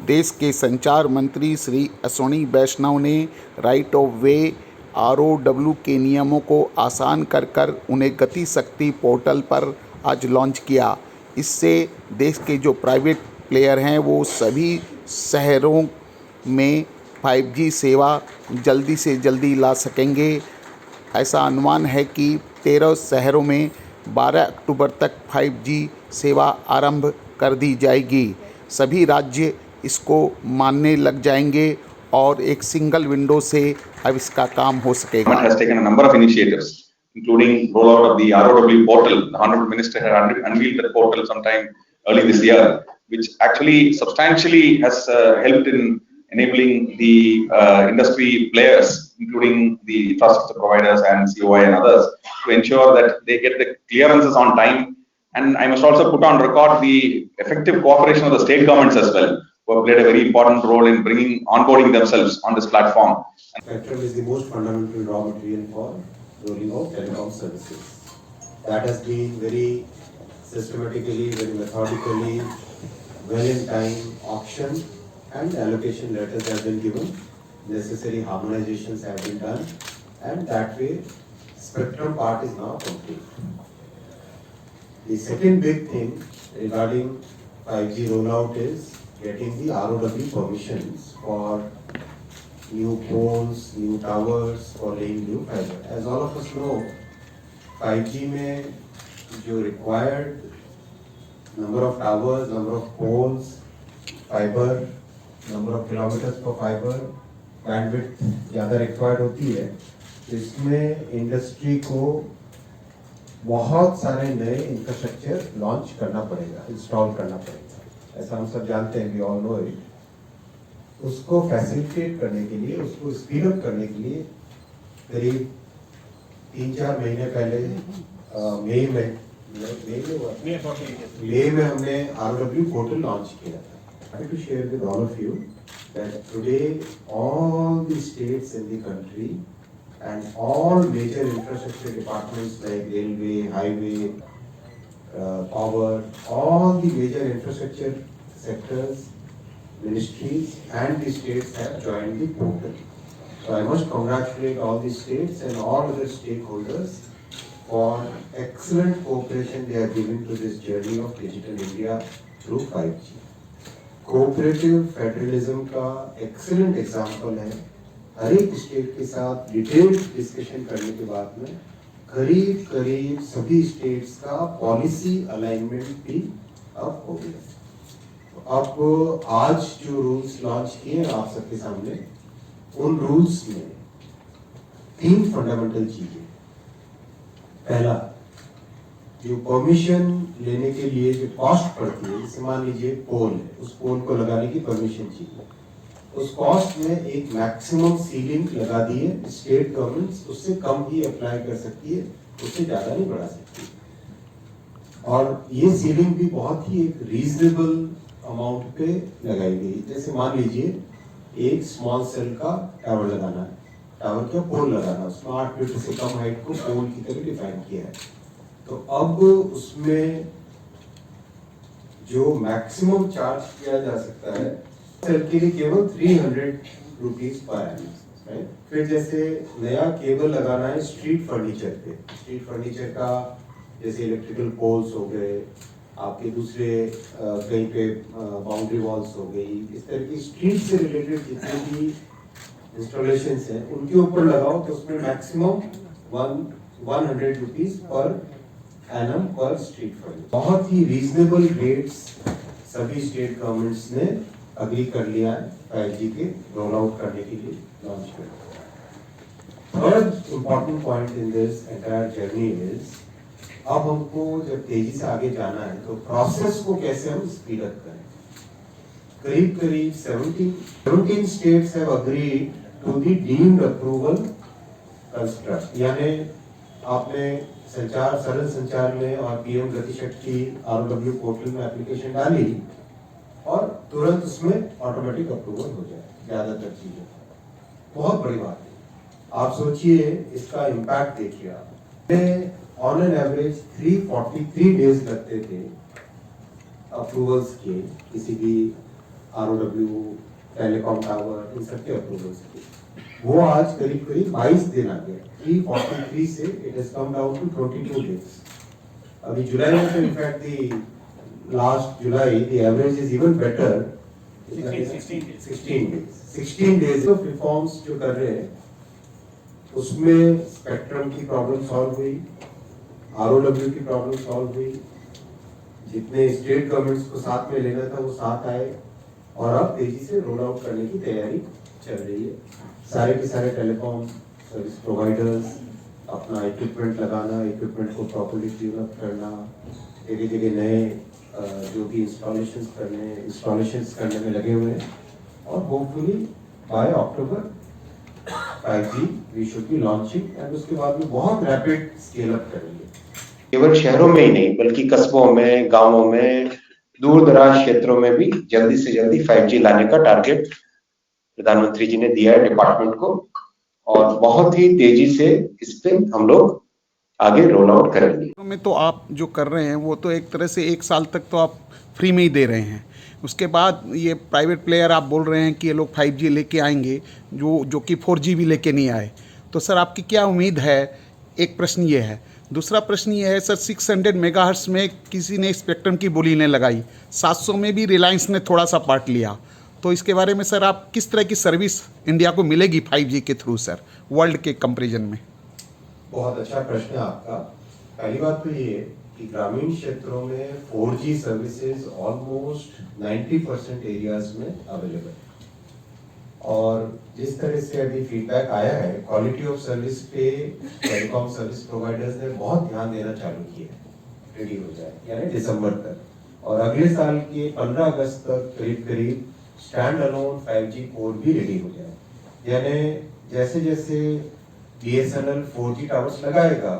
देश के संचार मंत्री श्री अश्विनी वैष्णव ने राइट ऑफ वे ROW के नियमों को आसान कर उन्हें गति शक्ति पोर्टल पर आज लॉन्च किया। इससे देश के जो प्राइवेट प्लेयर हैं वो सभी शहरों में 5G सेवा जल्दी से जल्दी ला सकेंगे। ऐसा अनुमान है कि 13 शहरों में 12 अक्टूबर तक 5G सेवा आरंभ कर दी जाएगी। सभी राज्य इसको मानने लग जाएंगे और एक सिंगल विंडो से अब इसका काम हो सकेगा। Government has taken a number of initiatives, including rollout of the ROW portal. The Honorable Minister had unveiled the portal sometime early this year, which actually substantially has helped in enabling the industry players, including the infrastructure providers and COI and others, to ensure that they get the clearances on time. And I must also put on record the effective cooperation of the state governments as well, who have played a very important role in onboarding themselves on this platform. Spectrum is the most fundamental raw material for rolling out telecom services. That has been very systematically, very methodically, well in time auction and allocation letters have been given, necessary harmonizations have been done, and that way spectrum part is now complete. The second big thing regarding 5G rollout is getting the ROW permissions for new poles, new towers, for laying new fiber. As all of us know, 5G में जो required number of towers, number of poles, fiber, number of kilometers for fiber, bandwidth ज़्यादा required होती है, इसमें industry को बहुत सारे नए इंफ्रास्ट्रक्चर लॉन्च करना पड़ेगा, इंस्टॉल करना पड़ेगा। ऐसा हम सब जानते हैं, we all know it। उसको फैसिलिटेट करने के लिए, उसको स्पीड अप करने के लिए करीब 3-4 महीने पहले मई में हमने ROW पोर्टल लॉन्च किया था। I to share with all of you that today all the states in the country and all major infrastructure departments like railway, highway, power, all the major infrastructure sectors, ministries and the states have joined the portal. So I must congratulate all the states and all other stakeholders for excellent cooperation they are giving to this journey of Digital India through 5G. Cooperative federalism का excellent example है। हर एक state के साथ detailed discussion करने के बाद में करीब सभी स्टेट्स का पॉलिसी अलाइनमेंट भी अब हो गया। अब आज जो रूल्स लॉन्च किए हैं आप सबके सामने, उन रूल्स में 3 फंडामेंटल चीजें। पहला, जो परमिशन लेने के लिए जो कॉस्ट पड़ती है, जैसे मान लीजिए पोल है, उस पोल को लगाने की परमिशन चाहिए, उस कॉस्ट में एक मैक्सिमम सीलिंग लगा दी है। स्टेट गवर्नमेंट्स उससे कम ही अप्लाई कर सकती है, उससे ज्यादा नहीं बढ़ा सकती। और ये सीलिंग भी बहुत ही एक रीजनेबल अमाउंट पे लगाई गई। जैसे मान लीजिए एक स्मॉल सेल का टावर लगाना है, टावर का पोल लगाना, उसमें 8 मीटर से कम हाइट को पोल की तरह डिफाइन किया है। तो अब उसमें जो मैक्सिमम चार्ज किया जा सकता है सेल के लिए केवल 300 रुपीज पर एनम। फिर जैसे नया केबल लगाना है स्ट्रीट फर्नीचर पे, स्ट्रीट फर्नीचर का जैसे इलेक्ट्रिकल पोल्स हो गए, आपके दूसरे कहीं पे बाउंड्री वॉल्स हो गई, इस तरह की स्ट्रीट से रिलेटेड जितने भी इंस्टॉलेशंस हैं उनके ऊपर लगाओ तो उसमें मैक्सिमम 100 रुपीज पर एनम पर स्ट्रीट फर्नीचर। बहुत ही रीजनेबल रेट्स सभी स्टेट गवर्नमेंट्स ने अग्री कर लिया है 5G के रोल आउट करने के लिए, लॉन्च करने। Third important point in this entire journey is, अब हमको जब तेजी से आगे जाना है तो प्रोसेस को कैसे हम स्पीड अप करें। करीब 17 states have agreed to the deemed approval construct, यानी आपने सरल संचार में और PM गति शक्ति ROW पोर्टल में एप्लीकेशन डाली और तुरंत उसमें ऑटोमेटिक अप्रूवल हो जाए ज्यादातर चीजें। बहुत बड़ी बात है। आप सोचिए इसका इम्पैक्ट देखिए। आप ऑन एन एवरेज 343 डेज लगते थे अप्रूवल्स के किसी भी ROW, टेलीकॉम टावर, इन सबके अप्रूवल्स की, वो आज करीब करीब 22 दिन आ गया। 343 से it has come down to 22 days. अभी जुलाई में तो in fact the last July the average is even better, 16 days of reforms जो कर रहे हैं उसमें स्पेक्ट्रम की प्रॉब्लम सॉल्व हुई, ROW की प्रॉब्लम सॉल्व हुई, जितने स्टेट गवर्नमेंट्स को साथ में लेना था वो साथ आए, और अब तेजी से रोल आउट करने की तैयारी चल रही है। सारे के सारे टेलीकॉम सर्विस प्रोवाइडर्स अपना इक्विपमेंट लगाना, इक्विपमेंट को प्रॉपर्ली ट्यून करना, धीरे धीरे नए जो भी इंस्टॉलेशंस करने में लगे हुए हैं, और hopefully by October 5G we should be launching, and उसके बाद में बहुत रैपिड स्केल अप करेंगे। केवल शहरों में ही नहीं बल्कि कस्बों में, गांवों में, दूर दराज क्षेत्रों में भी जल्दी से जल्दी 5G लाने का टारगेट प्रधानमंत्री जी ने दिया है डिपार्टमेंट को, और बहुत ही तेजी से इस पे हम लोग आगे रोल आउट करेंगे। में तो आप जो कर रहे हैं वो तो एक तरह से 1 साल तक तो आप फ्री में ही दे रहे हैं, उसके बाद ये प्राइवेट प्लेयर आप बोल रहे हैं कि ये लोग 5G लेके आएंगे जो कि 4G भी लेके नहीं आए, तो सर आपकी क्या उम्मीद है? एक प्रश्न ये है। दूसरा प्रश्न ये है सर, 600 मेगाहर्ट्ज़ में किसी ने स्पेक्ट्रम की बोली नहीं लगाई, 700 में भी रिलायंस ने थोड़ा सा पार्ट लिया, तो इसके बारे में सर आप किस तरह की सर्विस इंडिया को मिलेगी 5G के थ्रू सर, वर्ल्ड के कंपैरिजन में? बहुत अच्छा प्रश्न है आपका। पहली बात तो ये कि ग्रामीण क्षेत्रों में 4G सर्विसेज ऑलमोस्ट 90% एरियाज में अवेलेबल है, और जिस तरह से अभी फीडबैक आया है, क्वालिटी ऑफ सर्विस पे टेलीकॉम सर्विस प्रोवाइडर्स ने बहुत ध्यान देना चालू किया है, रेडी हो जाए यानी दिसंबर तक, और अगले साल के 15 अगस्त तक करीब करीब स्टैंड अलोन 5G कोर भी रेडी हो जाए। यानी जैसे जैसे BSNL 4G टावर्स लगाएगा,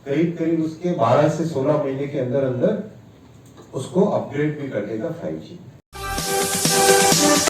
करीब करीब उसके 12 से 16 महीने के अंदर अंदर उसको अपग्रेड भी कर देगा 5G।